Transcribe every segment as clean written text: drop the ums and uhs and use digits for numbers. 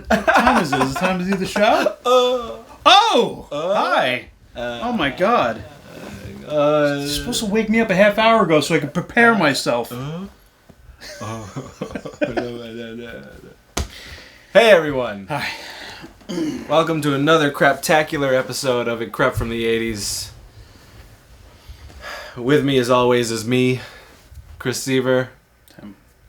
What time is it? Is it time to do the show? Hi. Oh my God. You're supposed to wake me up a half hour ago so I could prepare myself. Hey everyone. Hi. Welcome to another craptacular episode of It Crept from the 80s. With me as always is me, Chris Seaver.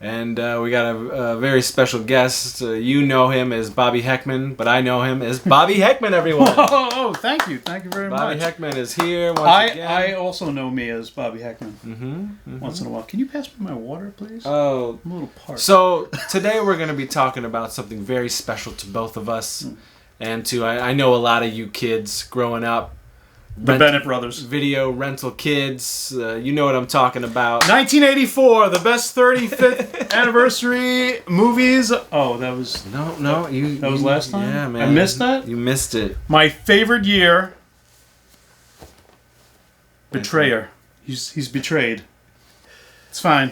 And we got a very special guest. You know him as Bobby Heckman, but I know him as Bobby Heckman, everyone. Oh, thank you. Thank you very Bobby much. Heckman is here once again. I also know me as Bobby Heckman. Once in a while. Can you pass me my water, please? Oh. I'm a little parched. So, today we're going to be talking about something very special to both of us. And to, I know a lot of you kids growing up. The Bennett brothers. Video rental kids. You know what I'm talking about. 1984, the best 35th anniversary movies. Oh, that was... No, that was last time? Yeah, man. I missed that? You missed it. My favorite year. Betrayer. He's betrayed. It's fine.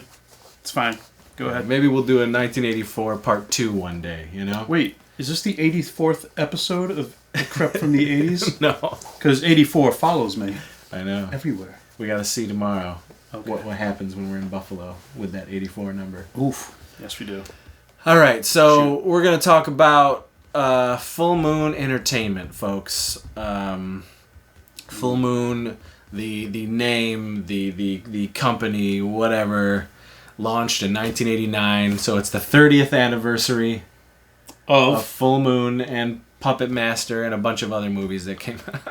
It's fine. Go ahead. Maybe we'll do a 1984 part 2 one day, you know? Wait, is this the 84th episode of The Crept from the 80s? No. Because 84 follows me. I know. Everywhere. We got to see tomorrow Okay. what happens when we're in Buffalo with that 84 number. Oof. Yes, we do. All right, so we're going to talk about Full Moon Entertainment, folks. Full Moon, the name, the company, whatever, launched in 1989. So it's the 30th anniversary of Full Moon and Puppet Master and a bunch of other movies that came out.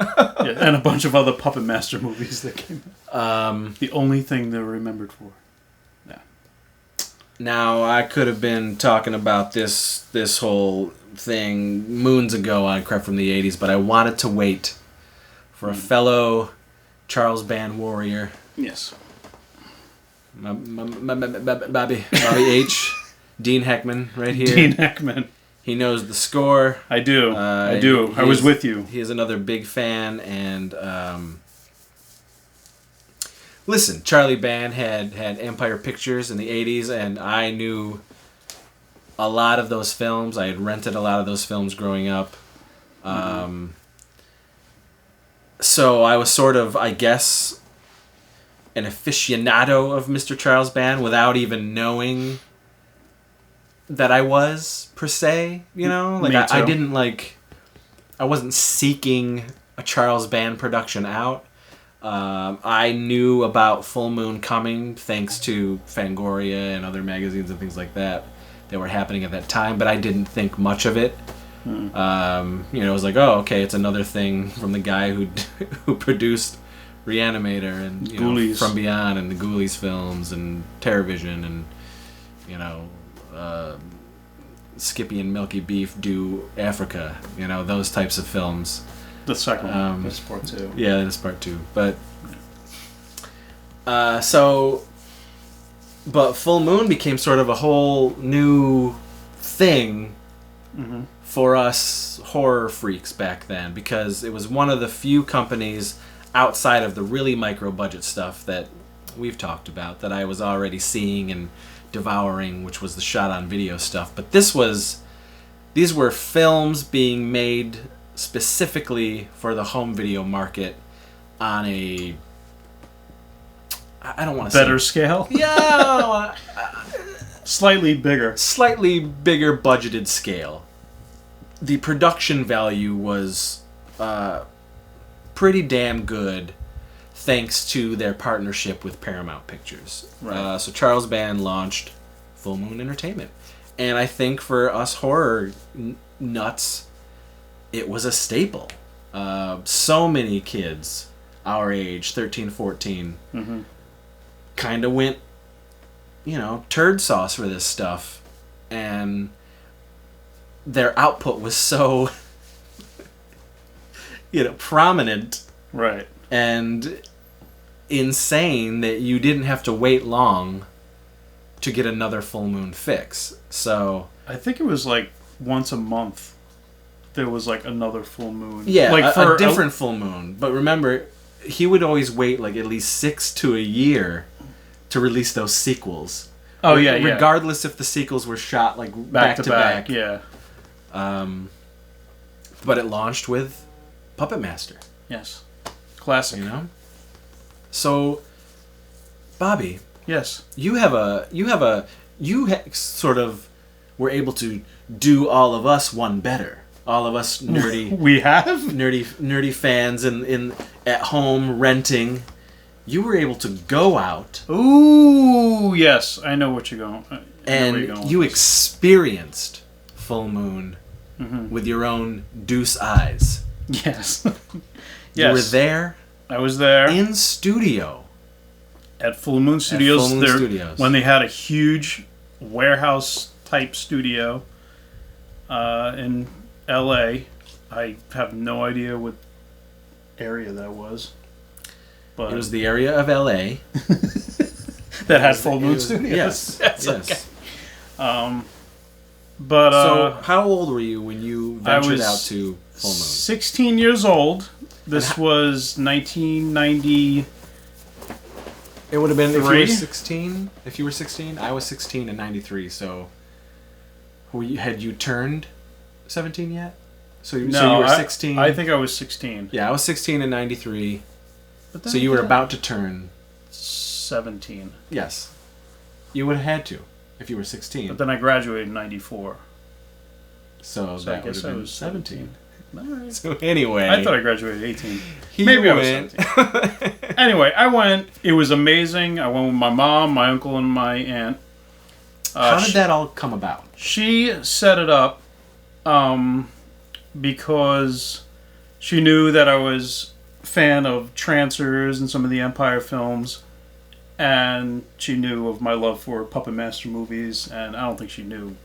Yeah, and a bunch of other Puppet Master movies that came out. The only thing they're remembered for. Yeah. Now, I could have been talking about this whole thing moons ago on Crept from the 80s, but I wanted to wait for a fellow Charles Band warrior. Yes. Bobby H. Dean Heckman, right here. Dean Heckman. He knows the score. I do. I was with you. He is another big fan, and listen, Charlie Band had Empire Pictures in the 80s, and I knew a lot of those films. I had rented a lot of those films growing up. So I was sort of, I guess, an aficionado of Mr. Charles Band without even knowing that I was, per se, you know? Like, I didn't, I wasn't seeking a Charles Band production out. I knew about Full Moon coming thanks to Fangoria and other magazines and things like that were happening at that time, but I didn't think much of it. It was like, oh, okay, it's another thing from the guy who produced Re-Animator and From Beyond and the Ghoulies films and TerrorVision and, Skippy and Milky Beef do Africa, those types of films. The second one. That's part 2. Yeah, that's part 2. But but Full Moon became sort of a whole new thing for us horror freaks back then, because it was one of the few companies outside of the really micro budget stuff that we've talked about that I was already seeing and devouring, which was the shot on video stuff. But these were films being made specifically for the home video market on a, I don't want to say better scale. Yeah, slightly bigger budgeted scale. The production value was pretty damn good, thanks to their partnership with Paramount Pictures. Right. So Charles Band launched Full Moon Entertainment. And I think for us horror nuts, it was a staple. So many kids our age, 13, 14, kind of went, turd sauce for this stuff. And their output was so, prominent. Right. And insane that you didn't have to wait long to get another Full Moon fix. So I think it was like once a month there was like another Full Moon. Yeah, like for a different Full Moon. But remember, he would always wait like at least 6 to a year to release those sequels. Oh yeah, regardless if the sequels were shot like back to back. Yeah. But it launched with Puppet Master. Yes. Classic. You know? So, Bobby. Yes. You sort of were able to do all of us one better. All of us nerdy. We have? Nerdy fans in at home renting. You were able to go out. Ooh, yes. I know what you're going. And you experienced full moon with your own deuce eyes. Yes. You were there. I was there. In studio. At Full Moon Studios. Full Moon Studios. When they had a huge warehouse-type studio in L.A. I have no idea what area that was. But it was the area of L.A. that had Full Moon Studios. Yes. Okay. But so, how old were you when you ventured out to Full Moon? 16 years old. This was 1990. It would have been if you were 16. If you were 16, I was 16 in '93. So, had you turned 17 yet? So you were 16. I think I was 16. Yeah, I was 16 in '93. So you were about to turn 17. Yes, you would have had to if you were 16. But then I graduated in '94. So that would have been 17. All right. So anyway, I thought I graduated 18. Maybe I was 17. Anyway, I went. It was amazing. I went with my mom, my uncle, and my aunt. How did that all come about? She set it up because she knew that I was a fan of Trancers and some of the Empire films, and she knew of my love for Puppet Master movies, and I don't think she knew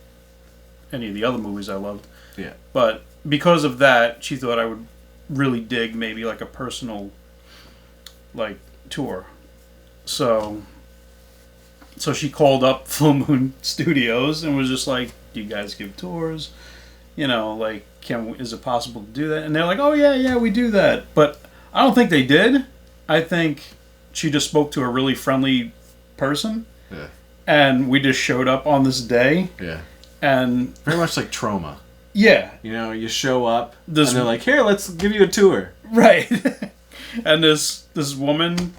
any of the other movies I loved. Yeah. But because of that, she thought I would really dig maybe like a personal tour. So she called up Full Moon Studios and was just like, "Do you guys give tours? You know, like, is it possible to do that?" And they're like, "Oh yeah, we do that." But I don't think they did. I think she just spoke to a really friendly person. Yeah. And we just showed up on this day. Yeah. And very much like Trauma. Yeah. You know, you show up and they're like, "Here, let's give you a tour." Right. And this woman,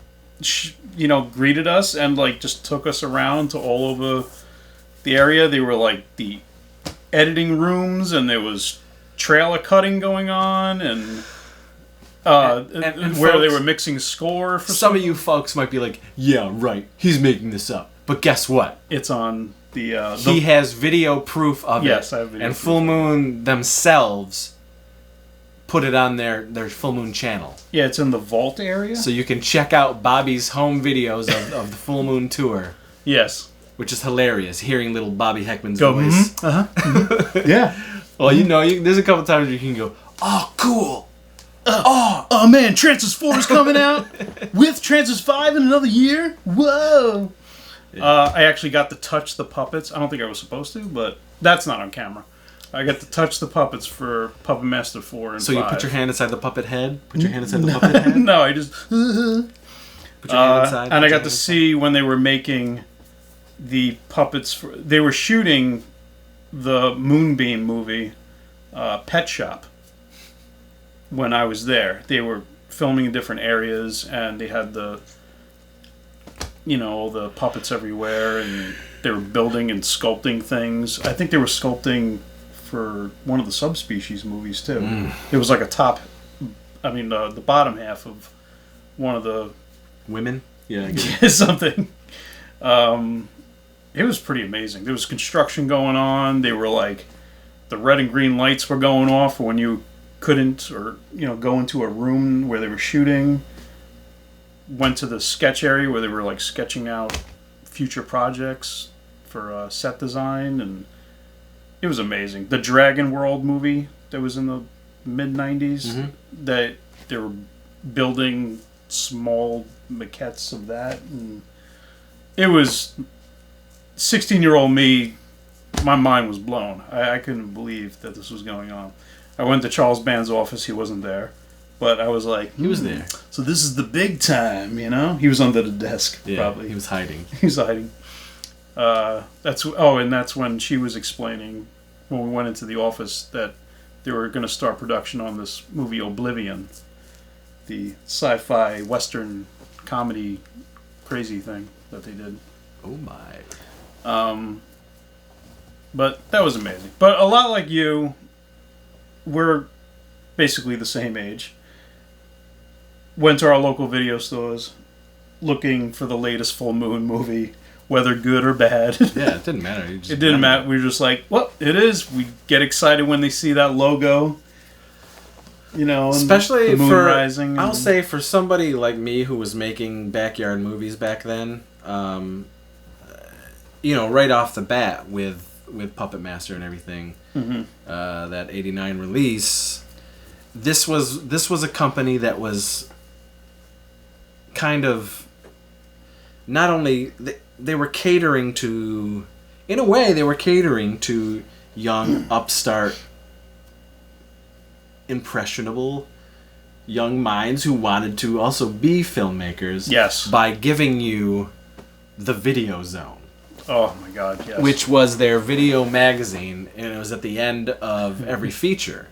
greeted us and just took us around to all over the area. They were like the editing rooms, and there was trailer cutting going on, and where they were mixing score for some of you folks might be like, "Yeah, right. He's making this up." But guess what? It's on the he has video proof of it. Yes, I have video and proof. Full Moon themselves put it on their Full Moon channel. Yeah, it's in the vault area. So you can check out Bobby's home videos of the Full Moon tour. Yes. Which is hilarious, hearing little Bobby Heckman's voice. Yeah. Well, there's a couple times you can go, "Oh, cool. Oh man, Trancers 4 is coming out with Trancers 5 in another year. Whoa. Yeah. I actually got to touch the puppets. I don't think I was supposed to, but that's not on camera. I got to touch the puppets for Puppet Master 4 and 5. So you put your hand inside the puppet head? Put your hand inside the puppet head? No, I just... Put your hand inside. And I got to see when they were making the puppets... They were shooting the Moonbeam movie, Pet Shop, when I was there. They were filming in different areas, and they had the puppets everywhere, and they were building and sculpting things. I think they were sculpting for one of the Subspecies movies too. It was like the bottom half of one of the women. Yeah, something. It was pretty amazing. There was construction going on. They were like, the red and green lights were going off when you couldn't, or go into a room where they were shooting. Went to the sketch area where they were like sketching out future projects for set design, and it was amazing. The Dragon World movie that was in the mid-90s, that they were building small maquettes of that, and it was 16-year-old me. My mind was blown. I couldn't believe that this was going on. I went to Charles Band's office. He wasn't there. But I was like, he was there. So this is the big time, He was under the desk, probably. He was hiding. He was hiding. And that's when she was explaining when we went into the office that they were going to start production on this movie Oblivion, the sci-fi western comedy crazy thing that they did. Oh my. But that was amazing. But a lot like you, we're basically the same age. Went to our local video stores looking for the latest full moon movie, whether good or bad. Yeah, it didn't matter. It didn't matter. We were just like, well, it is. We get excited when they see that logo. You know, especially the moon for rising. I'll say for somebody like me who was making backyard movies back then, you know, right off the bat with Puppet Master and everything, that '89 release, this was a company that was kind of not only they were catering to, in a way, they were catering to young upstart, impressionable young minds who wanted to also be filmmakers. Yes. By giving you the Video Zone. Oh my God, yes. Which was their video magazine, and it was at the end of every feature.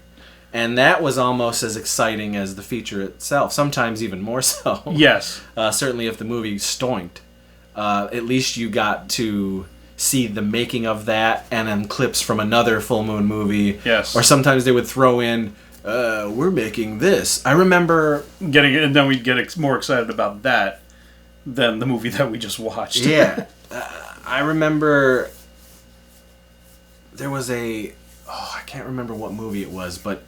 And that was almost as exciting as the feature itself, sometimes even more so. Yes. Certainly if the movie stoinked. At least you got to see the making of that and then clips from another full moon movie. Yes. Or sometimes they would throw in, we're making this. I remember... And then we'd get more excited about that than the movie that we just watched. Yeah. I remember there was I can't remember what movie it was, but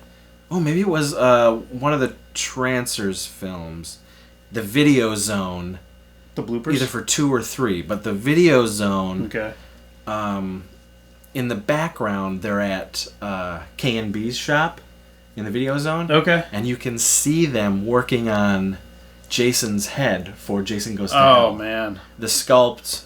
maybe it was one of the Trancers films, the Video Zone. The bloopers? Either for 2 or 3, but the Video Zone. Okay. In the background, they're at K&B's shop in the Video Zone. Okay. And you can see them working on Jason's head for Jason Goes to Hell. Oh, man. The sculpt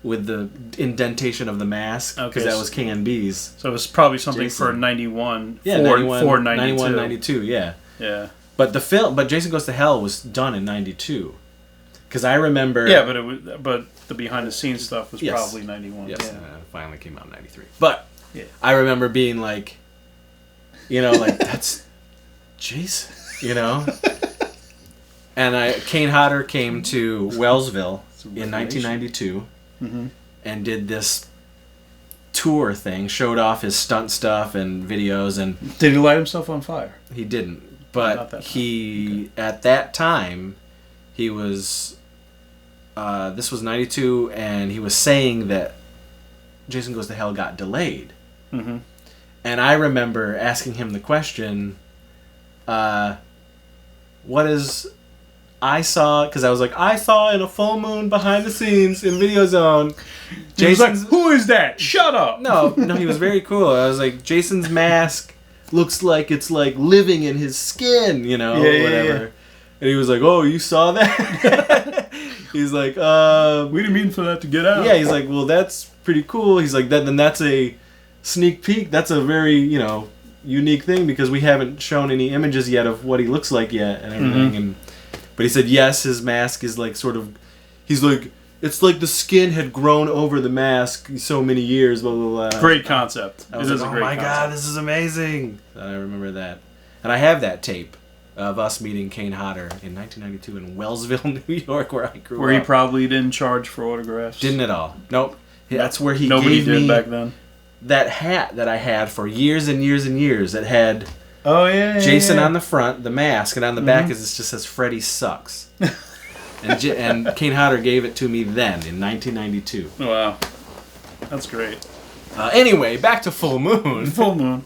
with the indentation of the mask, because that was K&B's. So it was probably something Jason. for 91. Yeah, 91, 92, yeah. Yeah. But Jason Goes to Hell was done in 92. Because I remember... Yeah, but the behind-the-scenes stuff was yes. probably 91. Yes, yeah. and it finally came out in 93. But yeah. I remember being like, you know, like, that's Jason, you know? And Kane Hodder came to Wellsville in 1992 and did this tour thing, showed off his stunt stuff and videos. And did he light himself on fire? He didn't. But at that time, he was... this was 92, and he was saying that Jason Goes to Hell got delayed. Mm-hmm. And I remember asking him the question, what is... I saw... Because I was like, I saw in a full moon behind the scenes in Video Zone. Jason's like, who is that? Shut up! No, he was very cool. I was like, Jason's mask looks like it's like living in his skin, you know, whatever. Yeah. And he was like, oh, you saw that? He's like, we didn't mean for that to get out. Yeah, he's like, well, that's pretty cool. He's like, then that's a sneak peek. That's a very, you know, unique thing because we haven't shown any images yet of what he looks like yet and everything. But he said, yes, his mask is like sort of, he's like, it's like the skin had grown over the mask so many years, blah, blah, blah. Great concept. I was like, oh my God, this is amazing. I remember that. And I have that tape of us meeting Kane Hodder in 1992 in Wellsville, New York, where I grew up. Where he probably didn't charge for autographs. Didn't at all. Nope. That's where he Nobody gave did me back then. That hat that I had for years and years and years that had Jason on the front, the mask, and on the back it just says Freddy Sucks. and Kane Hodder gave it to me then in 1992. Wow. That's great. Anyway, back to Full Moon. Full Moon.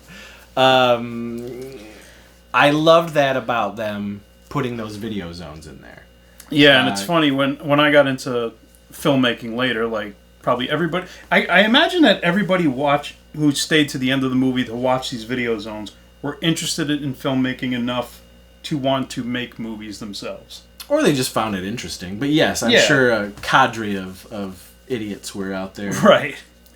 I loved that about them putting those video zones in there. Yeah, and it's funny, when I got into filmmaking later, like, probably everybody... I imagine that everybody who stayed to the end of the movie to watch these video zones were interested in filmmaking enough to want to make movies themselves. Or they just found it interesting. But yes, I'm sure a cadre of idiots were out there. Right.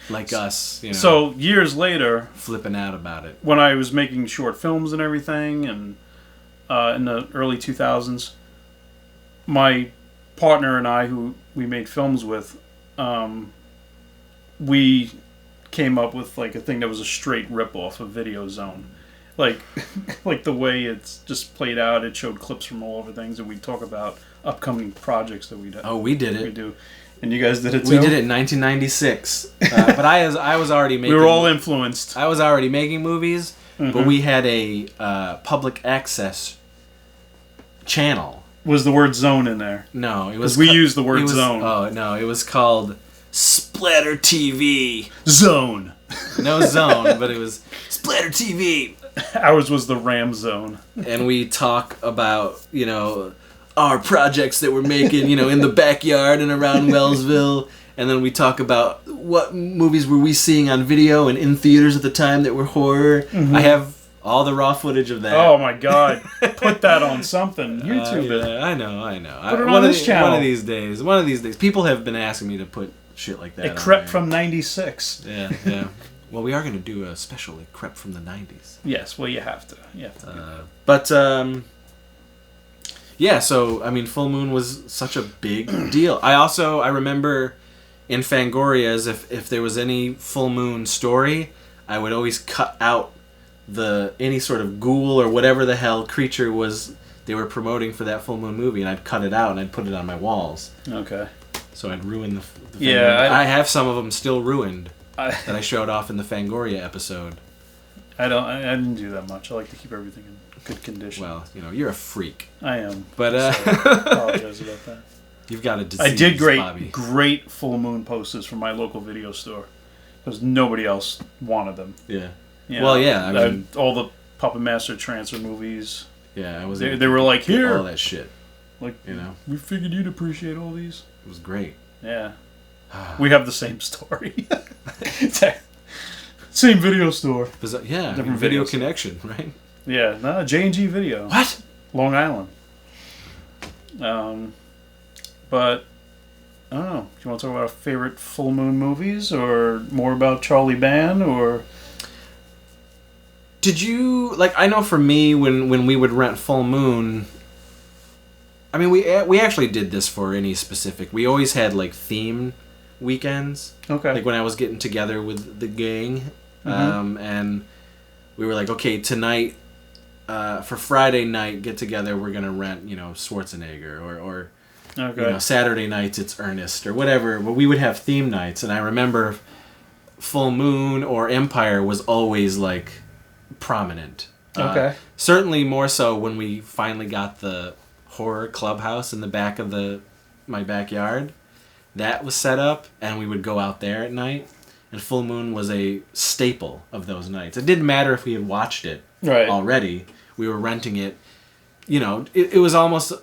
Like us, you know. So, years later... Flipping out about it. When I was making short films and everything, and in the early 2000s, my partner and I, who we made films with, we came up with like a thing that was a straight rip-off of Video Zone. Like, like the way it's just played out, it showed clips from all over things, and we'd talk about upcoming projects that we'd have. Oh, we did it. We do. And you guys did it too? We did it in 1996. But I was already making... We were all influenced. I was already making movies, Mm-hmm. but we had a public access channel. Was the word zone in there? No, it was... We used the word zone. Oh, no, it was called Splatter TV. Zone. No zone, but it was Splatter TV. Ours was the Ram Zone. And we talk about, our projects that we're making, in the backyard and around Wellsville. And then we talk about what movies were we seeing on video and in theaters at the time that were horror. Mm-hmm. I have all the raw footage of that. Oh my God. Put that on something. YouTube it. I know. Put it on this channel. One of these days. People have been asking me to put shit like that It crept from 96. Yeah. Well, we are going to do a special It Crept from the 90s. Yes, well, you have to. Yeah, so, Full Moon was such a big deal. I remember in Fangoria's, if there was any Full Moon story, I would always cut out any sort of ghoul or whatever the hell creature was they were promoting for that Full Moon movie, and I'd cut it out and I'd put it on my walls. Okay. So I'd ruin the Yeah. I have some of them still ruined. That I showed off in the Fangoria episode. I didn't do that much. I like to keep everything in good condition. Well, you're a freak. I am. But I apologize about that. You've got a disease, I did Bobby. great Full Moon posters from my local video store because nobody else wanted them. Yeah. Well, yeah. All the Puppet Master Transfer movies. Yeah, I was. They were like, here, all that shit. Like, we figured you'd appreciate all these. It was great. Yeah. We have the same story. Same video store. Yeah, different video connection, right? Yeah, no, J&G Video. What? Long Island. But I don't know. Do you want to talk about our favorite Full Moon movies, or more about Charlie Band, or? Did you I know for me when we would rent Full Moon. We actually did this for any specific. We always had theme weekends. Okay. When I was getting together with the gang, and we were like, okay, tonight, for Friday night get together, we're gonna rent Schwarzenegger or okay. Saturday nights it's Ernest or whatever. But we would have theme nights, and I remember Full Moon or Empire was always prominent. Okay. Certainly more so when we finally got the horror clubhouse in the back of my backyard. That was set up, and we would go out there at night, and Full Moon was a staple of those nights. It didn't matter if we had watched it already. We were renting it. It was almost...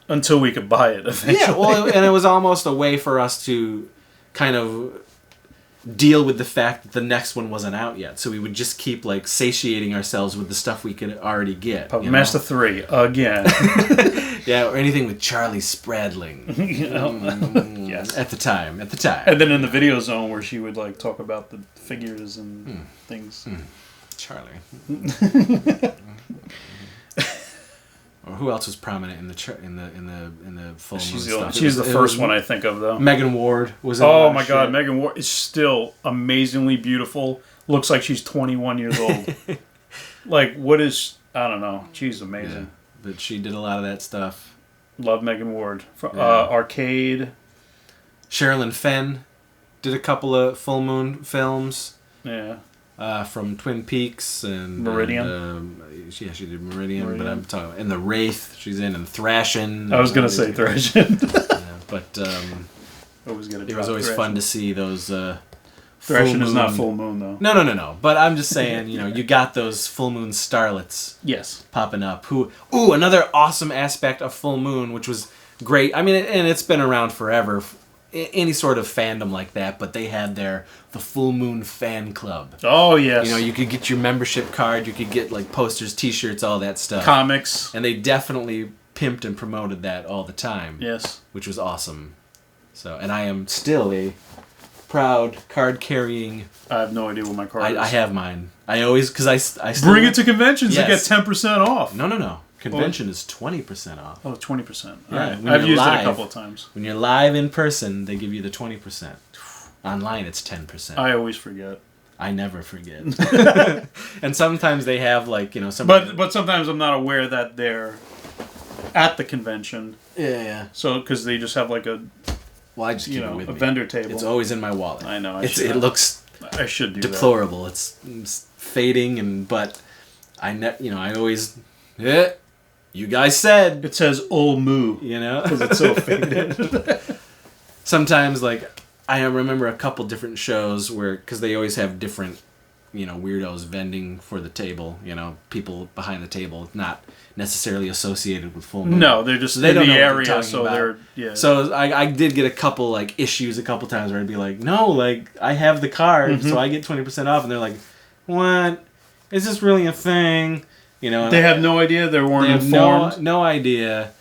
Until we could buy it, eventually. Yeah, well, and it was almost a way for us to kind of deal with the fact that the next one wasn't out yet. So we would just keep satiating ourselves with the stuff we could already get. Puppet Master 3 again. Yeah, or anything with Charlie Spradling. Yes. At the time. And then in the Video Zone where she would talk about the figures and things. Charlie. Or who else was prominent in the Full Moon stuff? She's the first one I think of, though. Megan Ward was in Oh my God, Megan Ward is still amazingly beautiful. Looks like she's 21 years old. What is... I don't know. She's amazing. Yeah, but she did a lot of that stuff. Love Megan Ward. Arcade. Sherilyn Fenn did a couple of Full Moon films. Yeah. From Twin Peaks and Meridian. She did Meridian, but I'm talking and the Wraith. She's in and Thrashin'. I was gonna say Thrashin', but always it was always fun to see those. Thrashin' is not Full Moon though. No. But I'm just saying, you got those Full Moon starlets. Yes. Popping up. Another awesome aspect of Full Moon, which was great. And it's been around forever. Any sort of fandom like that, but they had the Full Moon fan club. Oh yes. You could get your membership card, you could get posters, t-shirts, all that stuff. Comics. And they definitely pimped and promoted that all the time. Yes. Which was awesome. So, and I am still a proud card carrying. I have no idea what my card is. I have mine. I always because I still bring it to conventions to get 10% off. No. Convention is 20% off. Oh, 20%. Yeah, right. I've used it a couple of times. When you're live in person, they give you the 20%. Online, it's 10%. I always forget. I never forget. And sometimes they have like, you know, some. But sometimes I'm not aware that they're at the convention. Yeah. So because they just have like a. Well, I just keep it with a me. vendor table. It's always in my wallet. I know. It looks. I should do deplorable. that. It's fading, but I always. Yeah, you guys said it says "Ol Moo," you know, because it's so faded. Sometimes, like, I remember a couple different shows where, because they always have different, you know, weirdos vending for the table. You know, people behind the table, not necessarily associated with Full Moon. No, they're just they in don't the know area, what they're so about. they're So I did get a couple like issues a couple times where I'd be like, no, like I have the card, so I get 20% off, and they're like, what? Is this really a thing? You know, they have no idea. They weren't informed. No idea.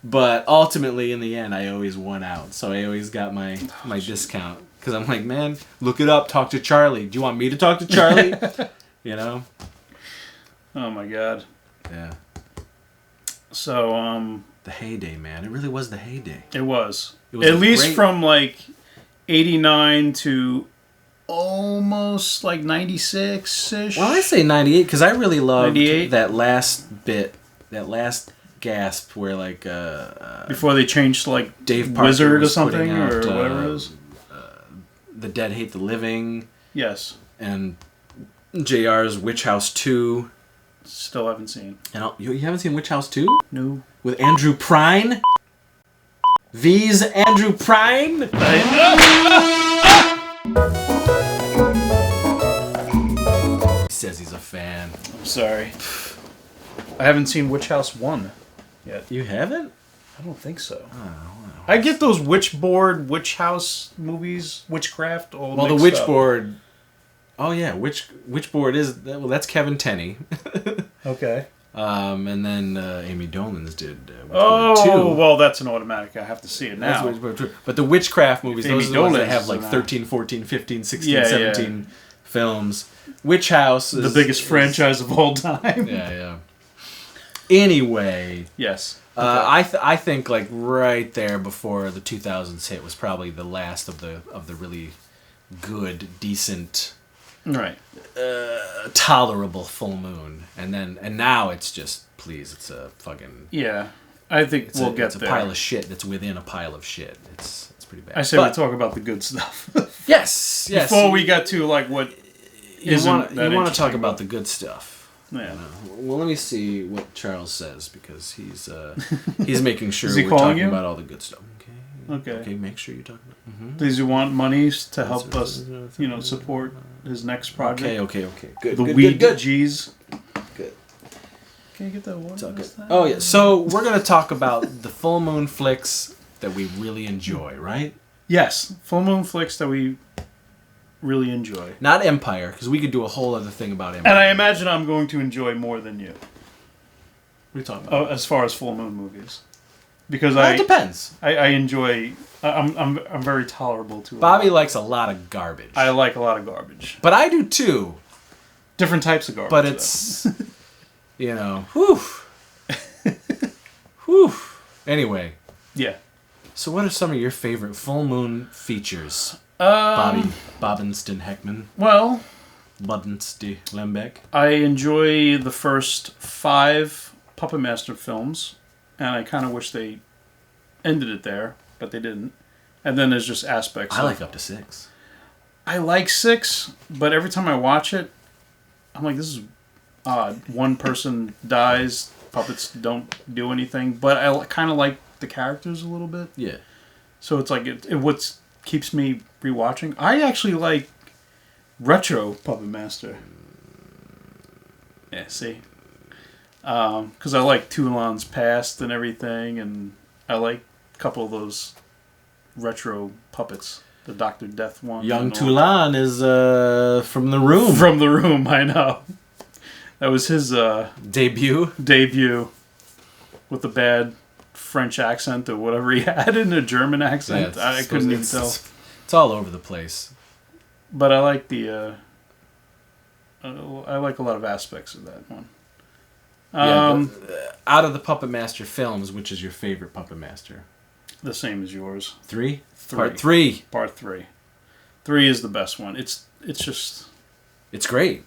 But ultimately, in the end, I always won out. So I always got my discount. Because I'm like, man, look it up. Talk to Charlie. Do you want me to talk to Charlie? You know? Oh, my God. Yeah. So, the heyday, man. It really was the heyday. It was at least from, like, 89 to almost, like, 96-ish. Well, I say 98 because I really loved 98? that last bit, that last gasp where, like... before they changed to, like, Dave Parker Wizard or was something, out, or whatever it is. The Dead Hate the Living. Yes. And JR's Witch House 2. Still haven't seen. And you haven't seen Witch House 2? No. With Andrew Prine? V's Andrew Prine? He says he's a fan. I'm sorry. I haven't seen Witch House 1 yet. You haven't? I don't think so. Oh, wow. I get those Witchboard, Witch House movies, Witchcraft, all well, the mixed up. Witchboard... Oh, yeah, Witchboard is... Well, that's Kevin Tenney. Okay. And then Amy Dolan's did Oh, 2. well, that's an automatic. I have to see it now. That's Witchboard 2. But the Witchcraft movies, those are the ones that have like 13, 14, 15, 16, 17 films. Witch House is... The biggest franchise of all time. Yeah. Anyway... Yes. Okay. I think like right there before the 2000s hit was probably the last of the really good, decent, right, tolerable Full Moon, and now it's just it's a fucking I think we'll get it's a there. pile of shit that's within a pile of shit. It's pretty bad. I say we talk about the good stuff. yes. Before we get to like what you want to talk about the good stuff. Yeah. Well, let me see what Charles says because he's making sure Is he we're calling talking you? about all the good stuff. Okay. Make sure you talk about. Mm-hmm. Does he want monies to help us, support his next project? Okay. Good. The good, Weed good. G's. Good. Can you get that water? Oh yeah. So we're gonna talk about the Full Moon flicks that we really enjoy, right? Yes, Full Moon flicks that we really enjoy. Not Empire, because we could do a whole other thing about Empire. And I imagine I'm going to enjoy more than you. What are you talking about? As far as Full Moon movies, because it depends. I enjoy. I'm very tolerable to it. Bobby likes a lot of garbage. I like a lot of garbage. But I do too. Different types of garbage. But it's whew. Whew. Anyway. Yeah. So what are some of your favorite Full Moon features? Bobby Bobbinson Heckman. Well, Buddenste Lembeck. I enjoy the first 5 Puppet Master films, and I kind of wish they ended it there, but they didn't. And then there's just aspects. I like up to 6. I like 6, but every time I watch it, I'm like, this is odd. One person dies, puppets don't do anything, but I kind of like the characters a little bit. Yeah. So it's like what keeps me rewatching. I actually like retro Puppet Master. Yeah, see? Because I like Toulon's Past and everything, and I like a couple of those retro puppets. The Dr. Death one. Young Toulon is from The Room. From The Room, I know. That was his debut with the bad French accent or whatever he had in a German accent. Yeah, I couldn't even tell. It's all over the place. But I like the I like a lot of aspects of that one. Out of the Puppet Master films, which is your favorite Puppet Master? The same as yours. 3? 3. Part 3. Part 3. 3 is the best one. It's just... It's great.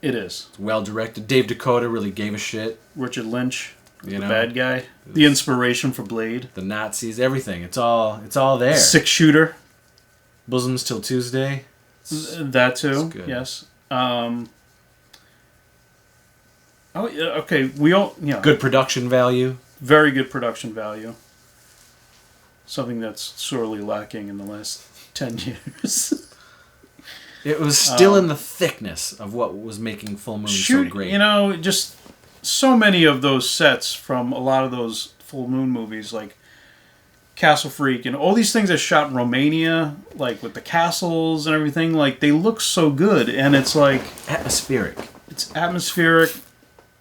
It is. It's well directed. Dave Dakota really gave a shit. Richard Lynch, You the know? bad guy. The inspiration for Blade. The Nazis, everything. It's all there. 6-shooter. Bosoms Till Tuesday. That too. It's good. Yes. Okay. We all, Good production value. very good production value. Something that's sorely lacking in the last 10 years. It was still in the thickness of what was making Full Moon so great. Just so many of those sets from a lot of those Full Moon movies, like Castle Freak and all these things that shot in Romania, like with the castles and everything, like they look so good, and it's like Atmospheric. it's atmospheric.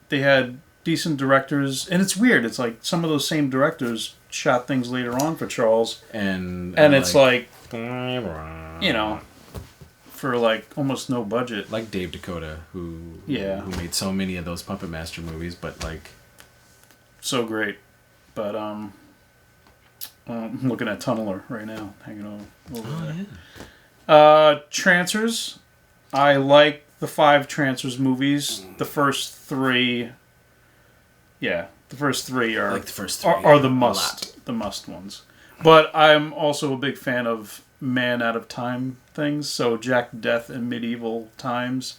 They had decent directors, and it's weird. It's like some of those same directors shot things later on for Charles, And it's like for like almost no budget. like Dave Dakota, who made so many of those Puppet Master movies, but like So great. But I'm looking at Tunneler right now, hanging over there. yeah. Trancers. I like the 5 Trancers movies. The first 3, the first 3 are I like the first 3 are the a must lot. the must ones. But I'm also a big fan of Man Out of Time things. So Jack Death in Medieval Times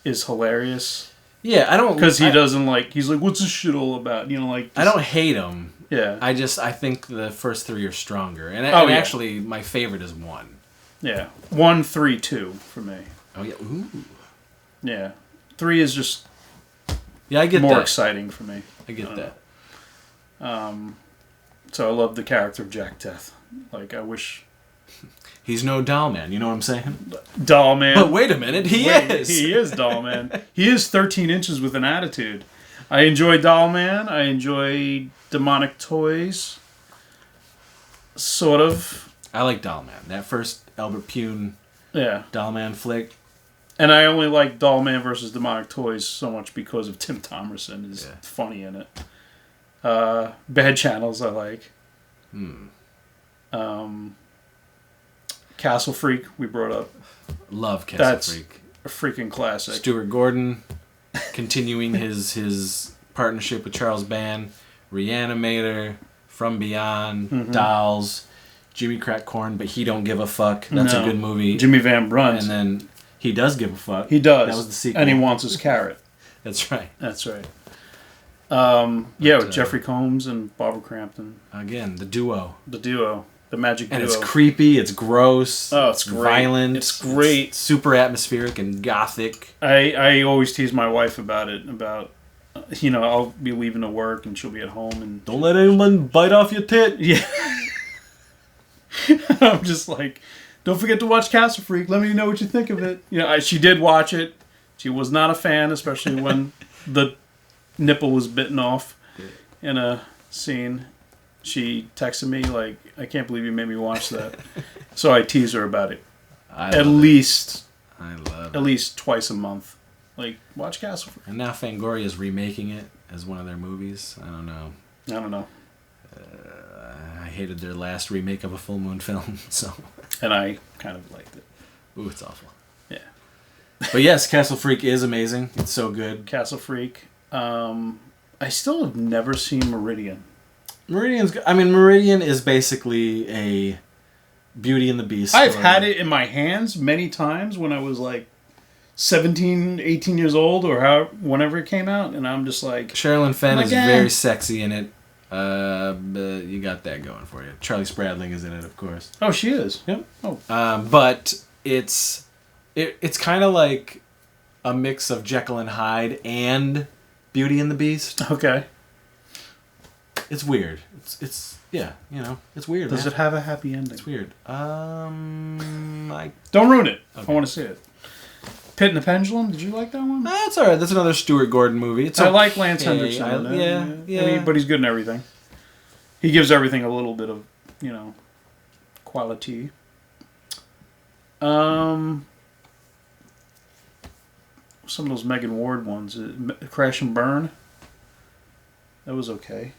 is hilarious. Yeah, I don't Because doesn't like. He's like, what's this shit all about? I don't hate them. Yeah. I think the first 3 are stronger, and yeah. actually my favorite is 1. Yeah. 1, 3, 2 for me. Oh yeah, ooh. Yeah. 3 is just Yeah, I get more that. exciting for me. I get that. So I love the character of Jack Death. Like, I wish... He's no doll man, you know what I'm saying? Doll Man. But wait a minute, he is. He is Doll Man. He is 13 inches with an attitude. I enjoy Doll Man. I enjoy Demonic Toys. Sort of. I like Doll Man. That first Albert Pune Doll Man flick. And I only like Doll Man versus Demonic Toys so much because of Tim Thomerson is funny in it. Bad Channels I like. Castle Freak we brought up. Love Castle Freak. A freaking classic. Stuart Gordon continuing his partnership with Charles Band. Re-Animator, From Beyond, Dolls, Jimmy Crack Corn, but he don't give a fuck. That's a good movie. Jimmy Van Brunt. And then He Does Give a Fuck. He does. That was the sequel. And he wants his carrot. That's right. That's right. With Jeffrey Combs and Barbara Crampton. Again, the duo. The duo. The magic duo. And it's creepy, it's gross. Oh, it's great. Violent. It's great. It's super atmospheric and gothic. I always tease my wife about it. I'll be leaving to work and she'll be at home and... Don't let anyone bite off your tit. Yeah. I'm just like, don't forget to watch Castle Freak. Let me know what you think of it. She did watch it. She was not a fan, especially when the nipple was bitten off in a scene. She texted me like, I can't believe you made me watch that. So I tease her about it. At least twice a month. Like, watch Castle Freak. And now Fangoria's remaking it as one of their movies. I don't know. I hated their last remake of a Full Moon film, so. And I kind of liked it. Ooh, it's awful. Yeah. But yes, Castle Freak is amazing. It's so good. Castle Freak. I still have never seen Meridian. Meridian's good. I mean, Meridian is basically a Beauty and the Beast I've story. had it in my hands many times when I was like 17, 18 years old or whenever it came out, and I'm just like... Sherilyn Fenn is very sexy in it. But you got that going for you. Charlie Spradling is in it, of course. Oh, she is? Yep. Oh. But it's kind of like a mix of Jekyll and Hyde and Beauty and the Beast. Okay. It's weird. It's weird. Does it have a happy ending? It's weird. Don't ruin it. Okay. I want to see it. Pit and the Pendulum. Did you like that one? That's all right. That's another Stuart Gordon movie. I like Lance Henriksen. Yeah. I mean, but he's good in everything. He gives everything a little bit of, quality. Some of those Megan Ward ones. Crash and Burn. That was okay.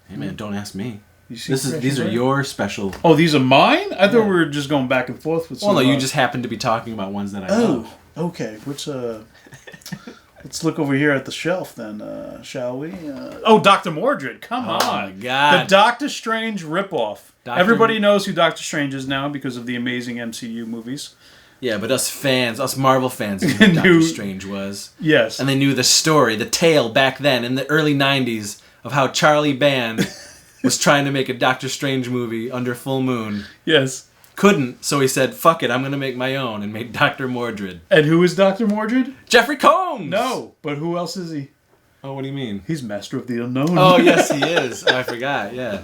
Hey man, don't ask me. You see These are your special. Oh, these are mine? I thought we were just going back and forth with some. Well, no, you just happen to be talking about ones that I love. Okay. Which, let's look over here at the shelf then, shall we? Dr. Mordred. Come on. Oh, my God. The Doctor Strange ripoff. Everybody knows who Doctor Strange is now because of the amazing MCU movies. Yeah, but us Marvel fans, knew who Doctor Strange was. Yes. And they knew the story, the tale back then in the early 90s of how Charlie Band was trying to make a Doctor Strange movie under full moon. Yes. Couldn't, so he said, fuck it, I'm going to make my own, and made Dr. Mordred. And who is Dr. Mordred? Jeffrey Combs! No, but who else is he? Oh, what do you mean? He's Master of the Unknown. Oh, yes, he is. Oh, I forgot, yeah.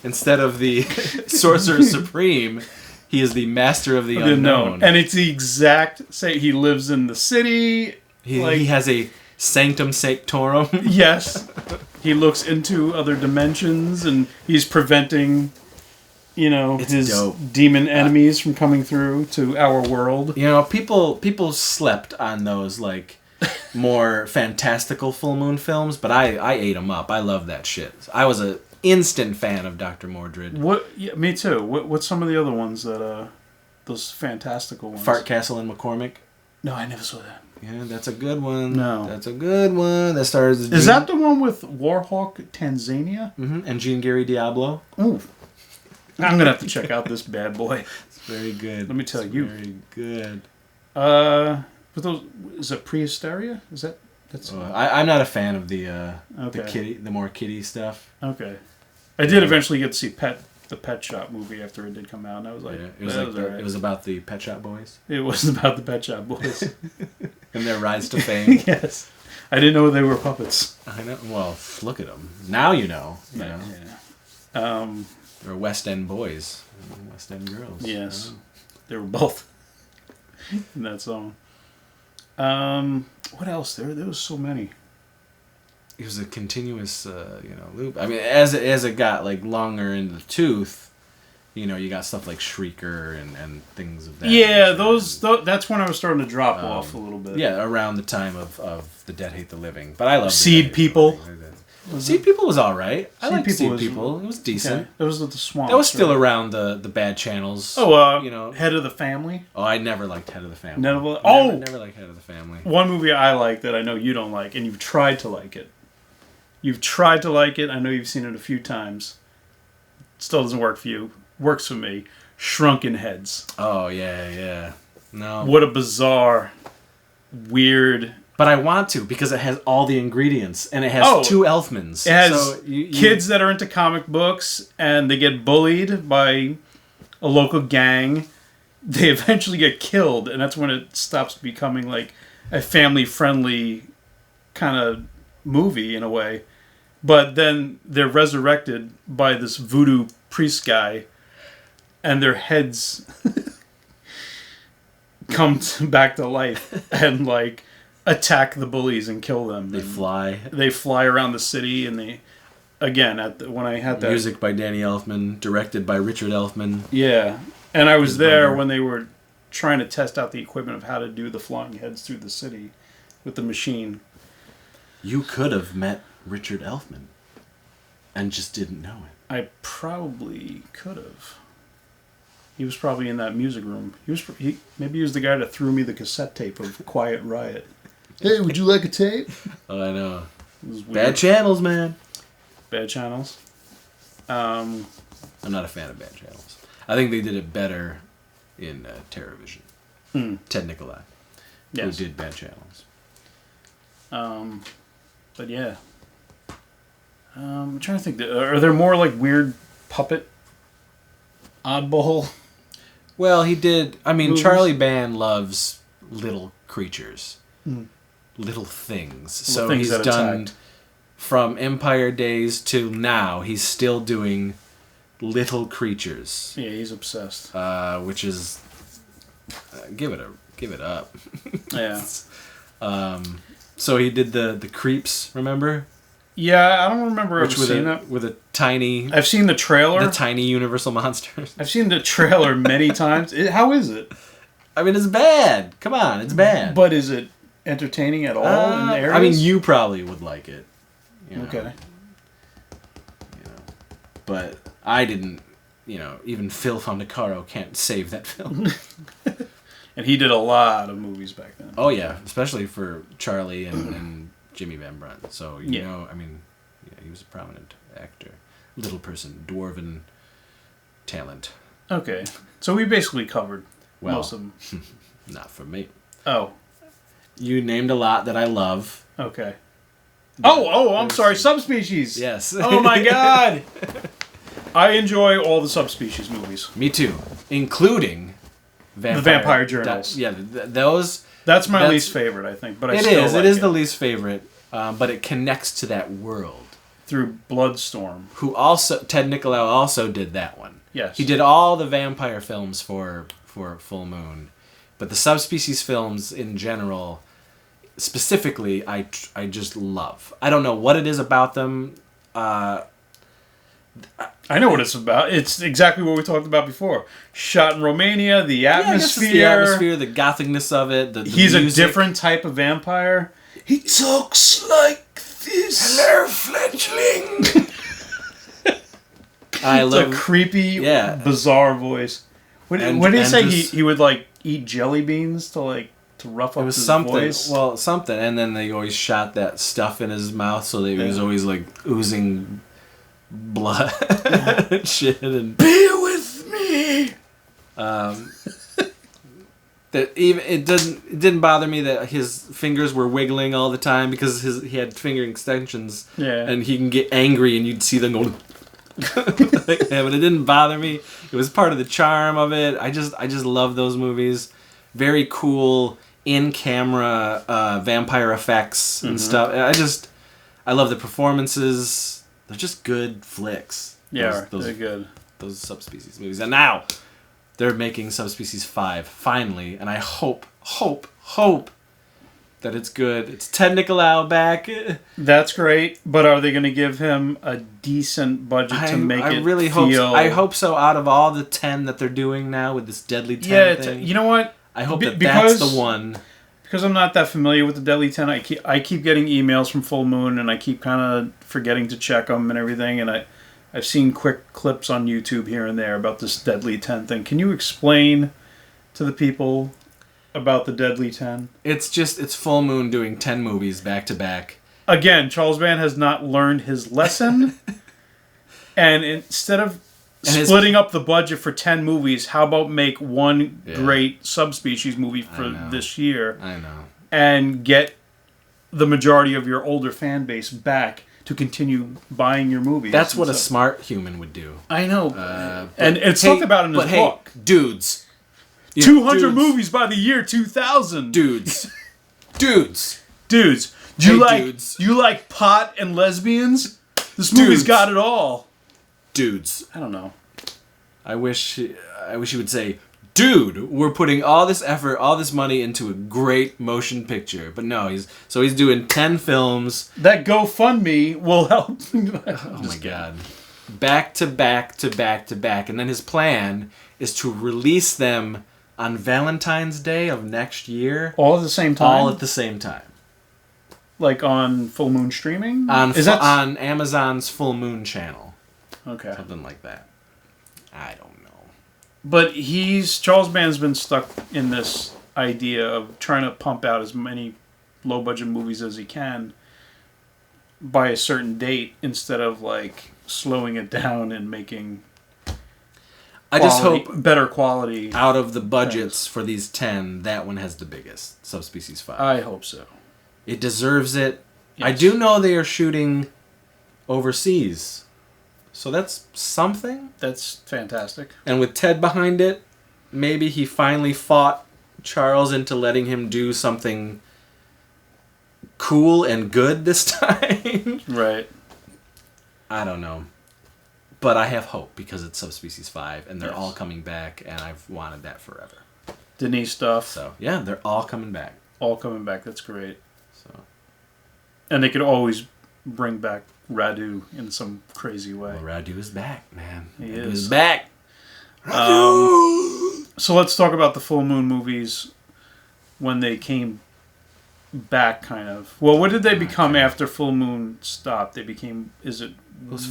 Instead of the Sorcerer Supreme, he is the Master of the Unknown. And it's the exact same. He lives in the city. He has a Sanctum Sanctorum. Yes. He looks into other dimensions, and he's preventing, his demon enemies from coming through to our world. People slept on those, more fantastical full moon films, but I ate them up. I love that shit. I was a instant fan of Dr. Mordred. Yeah, me too. What's some of the other ones that those fantastical ones? Fart Castle and McCormick. No, I never saw that. Yeah, that's a good one. No, that's a good one. That stars. Is that the one with Warhawk Tanzania? Mm-hmm. And Jean Gary Diablo. Ooh, I'm gonna have to check out this bad boy. It's very good. Let me tell you. Very good. With those, is it Prehysteria? Is that? That's. I'm not a fan of the more kiddie stuff. Okay, I did eventually get to see the Pet Shop movie after it did come out, and I was like, it was about the Pet Shop Boys. It was about the Pet Shop Boys and their rise to fame. Yes, I didn't know they were puppets. I know. Well, look at them now. You know. Yeah. They're West End boys, West End girls. Yes, they were both in that song. What else? There was so many. It was a continuous, loop. I mean, as it got longer in the tooth, you got stuff like Shrieker and things of that. Yeah, that's when I was starting to drop off a little bit. Yeah, around the time of The Dead Hate the Living. But I love Seed People. Seed People was all right. I liked Seed People. It was decent. Okay. That was the Swamp. That was still around the bad channels. Oh, Head of the Family. Oh, I never liked Head of the Family. Never liked Head of the Family. One movie I like that I know you don't like, and you've tried to like it. You've tried to like it. I know you've seen it a few times. Still doesn't work for you. Works for me. Shrunken Heads. Oh, yeah. No. What a bizarre, weird... But I want to, because it has all the ingredients, and it has two Elfmans. It has kids that are into comic books, and they get bullied by a local gang. They eventually get killed, and that's when it stops becoming a family-friendly kind of movie, in a way. But then they're resurrected by this voodoo priest guy, and their heads come back to life, and, attack the bullies and kill them. They fly. They fly around the city, and they, again, when I had that... Music by Danny Elfman, directed by Richard Elfman. Yeah. And I was there when they were trying to test out the equipment of how to do the flying heads through the city with the machine. You could have met Richard Elfman and just didn't know it. I probably could have. He was probably in that music room. Maybe he was the guy that threw me the cassette tape of Quiet Riot. Hey, would you like a tape? Oh, I know. Bad channels, man. Bad channels. I'm not a fan of bad channels. I think they did it better in TerrorVision. Ted Nicolai, who did bad channels. But yeah. I'm trying to think. Are there more weird puppet oddball? Well, he did. I mean, movies? Charlie Band loves little creatures. Little things. So he's done from Empire days to now. He's still doing little creatures. Yeah, he's obsessed. Which is give it up. Yeah. So he did the Creeps. Remember? Yeah, I don't remember ever seeing that. With a tiny. I've seen the trailer. The tiny Universal monsters. I've seen the trailer many times. How is it? I mean, it's bad. Come on, it's bad. But is it entertaining at all in the areas? I mean, you probably would like it. Okay. But I didn't, even Phil Fondacaro can't save that film. And he did a lot of movies back then. Oh, yeah. Especially for Charlie and Jimmy Van Brunt. So, he was a prominent actor. Little person, dwarven talent. Okay. So we basically covered most of them. Not for me. Oh. You named a lot that I love. Okay. I'm sorry. Subspecies. Yes. Oh, my God. I enjoy all the Subspecies movies. Me too. Including The Vampire Journals. Those... That's my least favorite, I think. But It is the least favorite, but it connects to that world. Through Bloodstorm. Ted Nicolau also did that one. Yes. He did all the vampire films for Full Moon. But the Subspecies films in general, specifically, I just love. I don't know what it is about them. I know what it's about. It's exactly what we talked about before. Shot in Romania, the atmosphere. The atmosphere, the gothicness of it. The He's music. a different type of vampire. He talks like this. Hello, fledgling. I love a creepy, bizarre voice. What did he say? He would like eat jelly beans to rough up his voice. Well, something. And then they always shot that stuff in his mouth, so that he was always like oozing blood and shit. And be with me. That even it didn't bother me that his fingers were wiggling all the time because he had finger extensions. Yeah. And he can get angry and you'd see them go. But it didn't bother me. It was part of the charm of it. I just love those movies. Very cool in camera vampire effects and stuff. I love the performances. They're just good flicks. Yeah, they're good. Those Subspecies movies. And now they're making Subspecies 5 finally, and I hope that it's good. It's Ted Nicolau back. That's great, but are they going to give him a decent budget to make it really feel... hope so. I hope so. Out of all the 10 that they're doing now with this Deadly 10 thing. You know what? I hope that's the one. Because I'm not that familiar with the Deadly 10, I keep getting emails from Full Moon, and I keep kind of forgetting to check them and everything, and I've seen quick clips on YouTube here and there about this Deadly 10 thing. Can you explain to the people about the Deadly 10? It's Full Moon doing 10 movies back to back. Again, Charles Band has not learned his lesson. And instead of splitting up the budget for 10 movies, how about make one great Subspecies movie for this year? I know. And get the majority of your older fan base back to continue buying your movies. That's what a smart human would do. I know. And it's talked about in his book. Dudes. 200 movies by the year 2000. Dudes. You like pot and lesbians? This movie's got it all. Dudes. I don't know. I wish he would say, dude, we're putting all this effort, all this money into a great motion picture. But no, he's doing 10 films. That GoFundMe will help. Oh my God. Back to back to back to back. And then his plan is to release them on Valentine's Day of next year. All at the same time? All at the same time. Like on Full Moon streaming? On Amazon's Full Moon channel. Okay. Something like that. I don't know. But Charles Band's been stuck in this idea of trying to pump out as many low-budget movies as he can by a certain date instead of slowing it down and making I just hope better quality out of the budgets for these 10, that one has the biggest, Subspecies 5. I hope so. It deserves it. Yes. I do know they are shooting overseas. So that's something. That's fantastic. And with Ted behind it, maybe he finally fought Charles into letting him do something cool and good this time. Right. I don't know. But I have hope because it's Subspecies 5 and they're all coming back and I've wanted that forever. Denise stuff. So, yeah, they're all coming back. All coming back. That's great. So, and they could always bring back Radu in some crazy way. Well, Radu is back, man. He Radu is back. So let's talk about the Full Moon movies when they came back, kind of. Well, what did they become after Full Moon stopped? They became, is it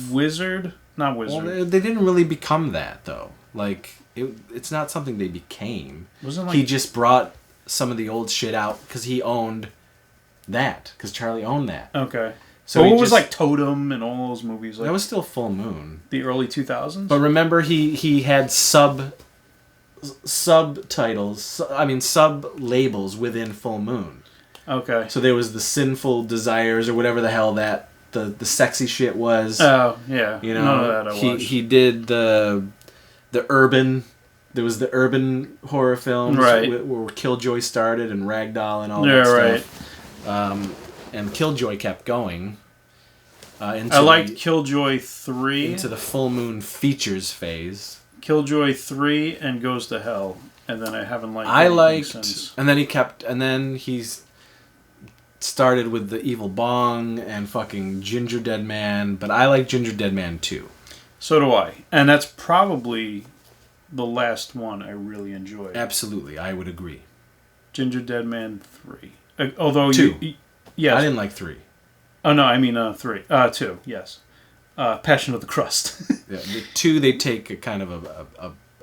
Wizard? not wizard. Well, they didn't really become that though. Like it's not something they became. Wasn't like he just brought some of the old shit out because he owned that. Because Charlie owned that. Okay. So what was like Totem and all those movies? Like that was still Full Moon. The early 2000s. But remember, he had subtitles. I mean, sub labels within Full Moon. Okay. So there was the Sinful Desires or whatever the hell that the sexy shit was. Oh yeah. You know, none of that I watched. He did the urban. There was the urban horror films, right, where Killjoy started and Ragdoll and all that stuff. Right. And Killjoy kept going. I liked Killjoy 3 into the Full Moon features phase. Killjoy 3 and Goes to Hell, and then I haven't liked. Since. And then he's started with the Evil Bong and fucking Ginger Dead Man, but I like Ginger Dead Man 2. So do I, and that's probably the last one I really enjoyed. Absolutely, I would agree. Ginger Dead Man 3. Although 2. Yes. I didn't like 3. Oh no, I mean 3. 2, yes. Passion of the Crust. Yeah, the 2 they take a kind of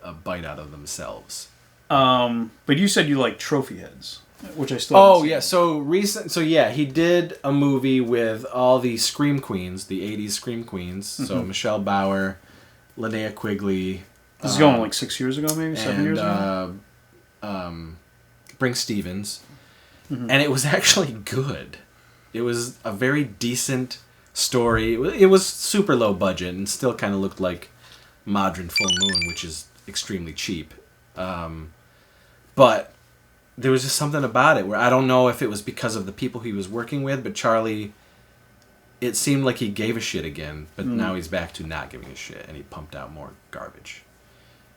a bite out of themselves. But you said you like Trophy Heads, which I still. Oh yeah, so he did a movie with all the Scream Queens, the '80s Scream Queens. Mm-hmm. So Michelle Bauer, Linnea Quigley. This is going like 6 years ago, maybe 7 years ago. Brinke Stevens, mm-hmm. and it was actually good. It was a very decent story. It was super low budget and still kind of looked like modern Full Moon, which is extremely cheap. But there was just something about it where I don't know if it was because of the people he was working with, but Charlie, it seemed like he gave a shit again, but now he's back to not giving a shit, and he pumped out more garbage.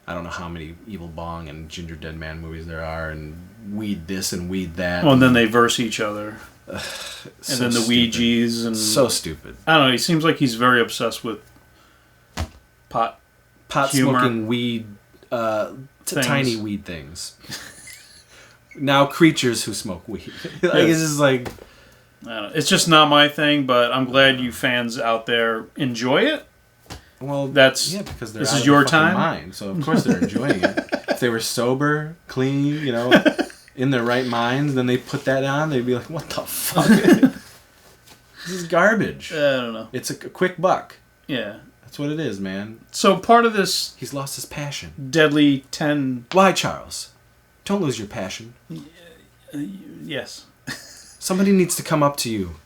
I don't know how many Evil Bong and Ginger Dead Man movies there are, and weed this and weed that. Oh, and then they verse each other. And so then the Ouijas and... So stupid. I don't know, he seems like he's very obsessed with pot smoking weed, tiny weed things. Now creatures who smoke weed. It's just like... I don't know. It's just not my thing, but I'm glad you fans out there enjoy it. Well, because this is your time. Mind, so of course they're enjoying it. If they were sober, clean, in their right minds, then they put that on, they'd be like, "What the fuck? This is garbage." I don't know. It's a quick buck. Yeah, that's what it is, man. So part of this, he's lost his passion. Deadly 10. Why, Charles? Don't lose your passion. Yes. Somebody needs to come up to you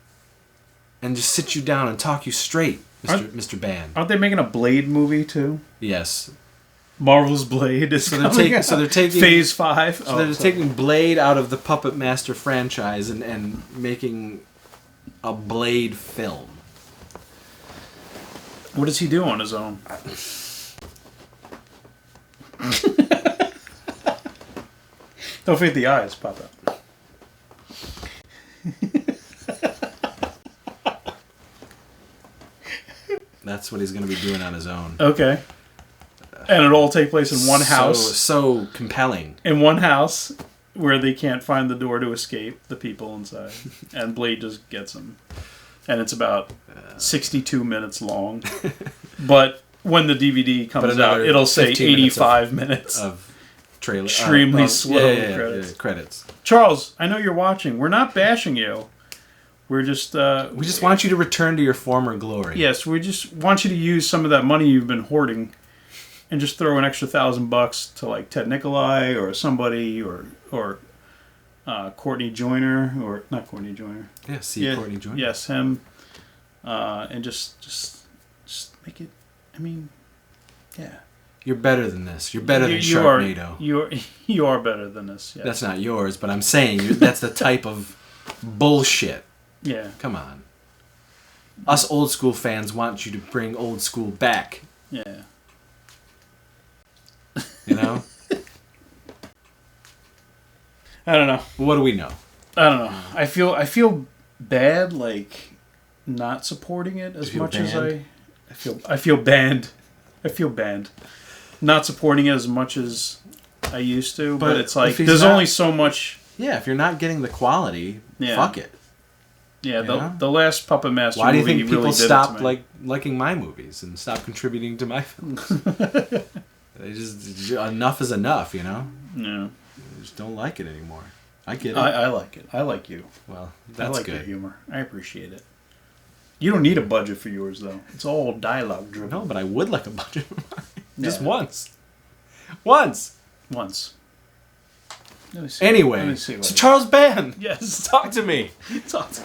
and just sit you down and talk you straight, Mr. Band. Aren't they making a Blade movie too? Yes. Marvel's Blade is they're taking Phase 5. So they're taking Blade out of the Puppet Master franchise and making a Blade film. What does he do on his own? Don't forget the eyes pop up. That's what he's going to be doing on his own. Okay. And it all take place in one house. So compelling. In one house where they can't find the door to escape the people inside. And Blade just gets them. And it's about 62 minutes long. But when the DVD comes out, it'll say 85 minutes of trailer. Extremely slow credits. Charles, I know you're watching. We're not bashing you. We're just... we just want you to return to your former glory. Yes, we just want you to use some of that money you've been hoarding and just throw an extra $1,000 to like Ted Nikolai or somebody or Courtney Joyner or not Courtney Joyner. Yeah, Courtney Joyner. Yes, him. And just make it. I mean, yeah. You're better than this. You're better than Sharknado. You are better than this. Yes. That's not yours, but I'm saying that's the type of bullshit. Yeah. Come on. Us old school fans want you to bring old school back. Yeah. You know? I don't know. What do we know? I don't know. I feel bad, like not supporting it as much as I feel banned. I feel banned. Not supporting it as much as I used to, but it's like there's only so much. Yeah, if you're not getting the quality, fuck it. Yeah, You know? the last Puppet Master Why do you movie think people really did stopped it to me. liking my movies and stopped contributing to my films? They just enough is enough, you know. Yeah. They just don't like it anymore. I get it. I like it. I like you. Well, I that's like your good. humor. I appreciate it. You don't need a budget for yours, though. It's all dialogue driven. No, but I would like a budget for mine. Just Yeah. once. Once. Let me see. Anyway, Let me see what so Charles Band. Yes. Talk to me. Talk to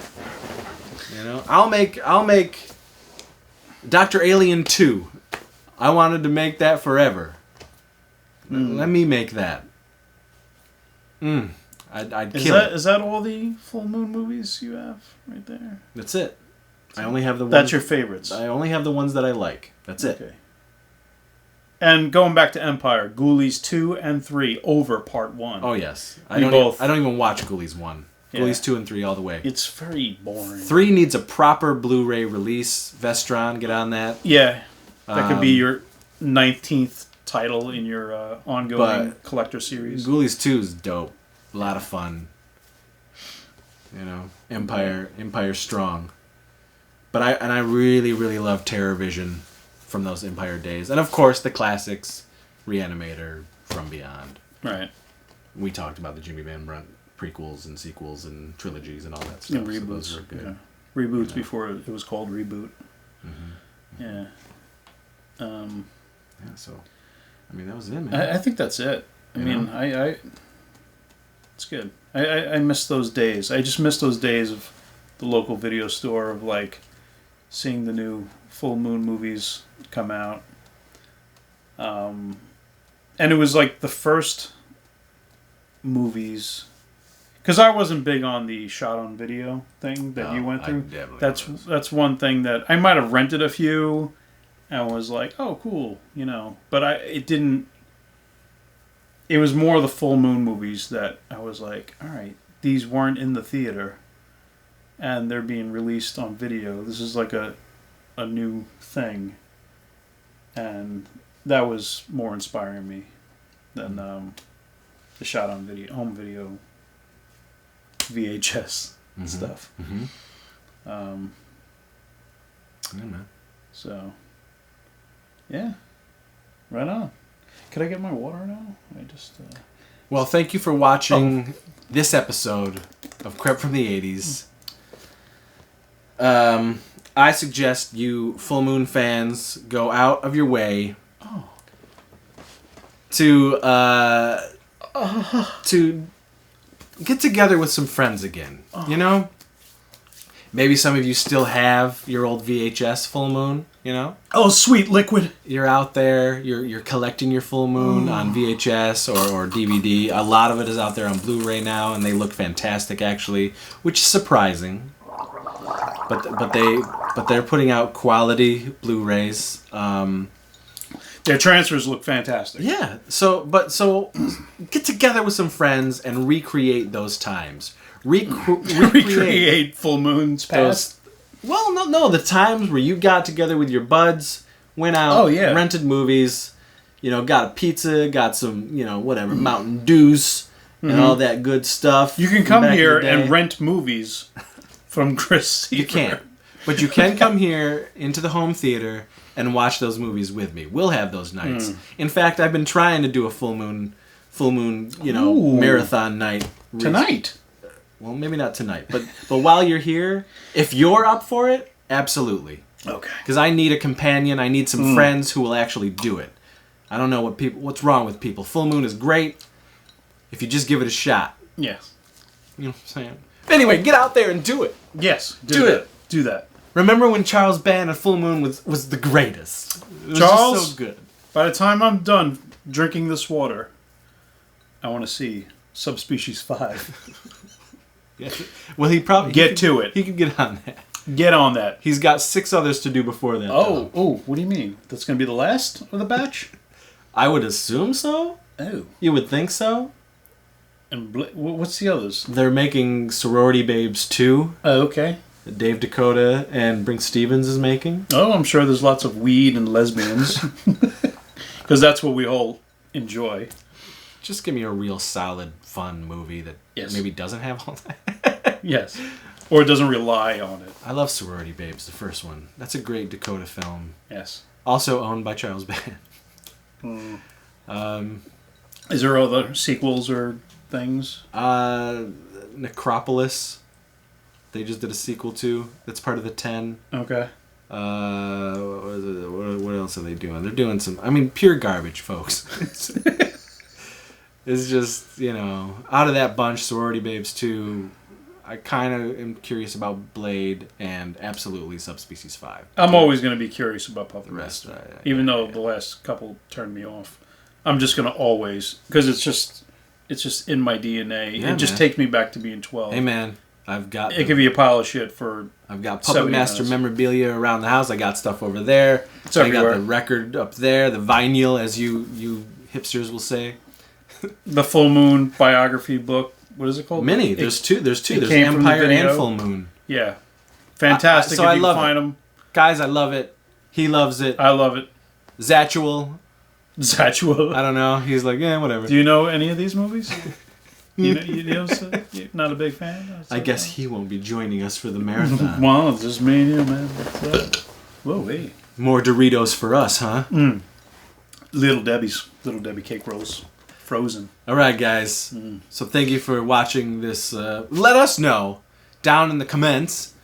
You know, I'll make Dr. Alien 2. I wanted to make that forever. Let me make that. I'd kill it. Is that all the Full Moon movies you have right there? That's it. I only have the ones. That's your favorites. I only have the ones that I like. That's it. Okay. And going back to Empire, Ghoulies 2 and 3 over Part 1. Oh yes. We both- I don't even watch Ghoulies 1. Yeah. Ghoulies 2 and 3 all the way. It's very boring. 3 needs a proper Blu-ray release. Vestron, get on that. Yeah. That could be your 19th title in your ongoing But collector series. Ghoulies 2 is dope. A lot of fun. You know, Empire strong. But I really, really love TerrorVision from those Empire days. And of course the classics, Re-Animator, From Beyond. Right. We talked about the Jimmy Van Brunt prequels and sequels and trilogies and all that stuff. And So reboots. those were good. Yeah. Reboots before it was called Reboot. Yeah. Yeah, so I mean that was it, man. I think that's it. I mean, I it's good. I miss those days. I just miss those days of the local video store, of like seeing the new Full Moon movies come out. And it was like the first movies, because I wasn't big on the shot on video thing that you went through. That's one thing that I might have rented a few and was like, oh cool, you know, but it was more the Full Moon movies that I was like, all right, these weren't in the theater and they're being released on video. This is like a new thing. And that was more inspiring me than the shot on video, home video, VHS stuff. Yeah, man. So, yeah, right on. Could I get my water now? I just. Well, thank you for watching this episode of Crept from the 80s. I suggest you Full Moon fans go out of your way to get together with some friends again. You know? Maybe some of you still have your old VHS Full Moon, you know? Oh, sweet liquid. You're out there, you're collecting your Full Moon on VHS or DVD. A lot of it is out there on Blu-ray now, and they look fantastic actually, which is surprising. But they're putting out quality Blu-rays. Their transfers look fantastic. Yeah. So get together with some friends and recreate those times. Recreate Full Moon's past. Well, no, the times where you got together with your buds, went out, rented movies, you know, got a pizza, got some, you know, whatever, Mountain Dews, and all that good stuff. You can come here and rent movies from Chris Seaver. You can't. But you can come here into the home theater and watch those movies with me. We'll have those nights. In fact, I've been trying to do a full moon, you know, marathon night. Tonight. Well, maybe not tonight, but while you're here, if you're up for it, absolutely. Okay. Because I need a companion. I need some friends who will actually do it. I don't know what's wrong with people. Full Moon is great if you just give it a shot. Yes. You know what I'm saying? Anyway, get out there and do it. Yes. Do it. Do that. Remember when Charles Band and Full Moon was the greatest? It was Charles, just so good. By the time I'm done drinking this water, I want to see Subspecies 5. Yeah. Well, he probably Get to it. He could get on that. Get on that. He's got 6 others to do before that. Oh, what do you mean? That's going to be the last of the batch? I would assume so. Oh. You would think so. And what's the others? They're making Sorority Babes 2. Oh, okay. Dave Dakota and Brink Stevens is making. Oh, I'm sure there's lots of weed and lesbians. Because that's what we all enjoy. Just give me a real solid, fun movie that maybe doesn't have all that. Yes. Or it doesn't rely on it. I love Sorority Babes, the first one. That's a great Dakota film. Yes. Also owned by Charles Band. Is there other sequels or things? Necropolis. They just did a sequel to. That's part of the 10. Okay. What else are they doing? They're doing some... I mean, pure garbage, folks. It's just, out of that bunch, Sorority Babes 2... I kind of am curious about Blade and absolutely Subspecies 5. I'm always going to be curious about Puppet The rest, Master. Even though the last couple turned me off. I'm just going to always... Because it's just in my DNA. Yeah, it just takes me back to being 12. Hey, man. It could be a pile of shit for... I've got Puppet Master memorabilia around the house. I got stuff over there. It's everywhere. I got the record up there. The vinyl, as you hipsters will say. The Full Moon biography book. What is it called? Mini. There's two. There's Empire and Full Moon. Yeah. Fantastic. So if I you love find it. them. Guys, I love it. He loves it. I love it. Zatuel. I don't know. He's like, whatever. Do you know any of these movies? You're not a big fan? I guess he won't be joining us for the marathon. Well, it's just me and you, man. Whoa, wait. More Doritos for us, huh? Little Debbie cake rolls. Frozen. All right, guys. So thank you for watching this. Let us know down in the comments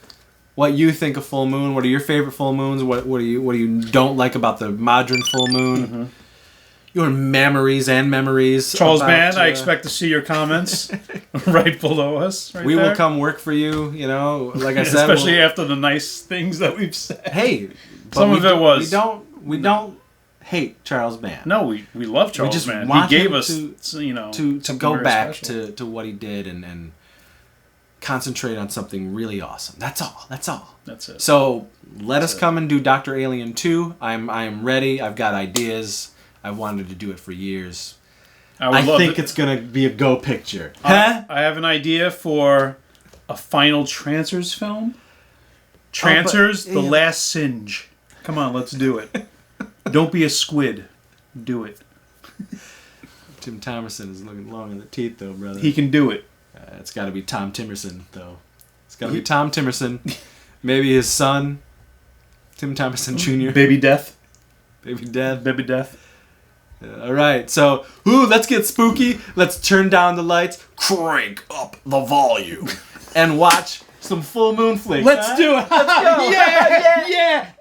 what you think of Full Moon. What are your favorite full moons? What do you don't like about the modern full moon? Your memories. Charles Band, I expect to see your comments right below us. We will come work for you. Like I said, especially after the nice things that we've said. Hey, some of it was we don't hate Charles Band. No, we love Charles Band. He gave us to go back to what he did and concentrate on something really awesome. That's all. That's it. So let us come and do Dr. Alien 2. I am ready. I've got ideas. I've wanted to do it for years. I think it's gonna be a go picture. I have an idea for a final Trancers film. Trancers, The Last Singe. Come on, let's do it. Don't be a squid. Do it. Tim Thomerson is looking long in the teeth, though, brother. He can do it. It's got to be Tom Timerson, though. It's got to be Tom Timerson. Maybe his son, Tim Thomerson Jr. Baby Death. Baby Death. Baby Death. All right, so let's get spooky. Let's turn down the lights, crank up the volume, and watch some full moon flicks. Let's do it. Let's go. Yeah.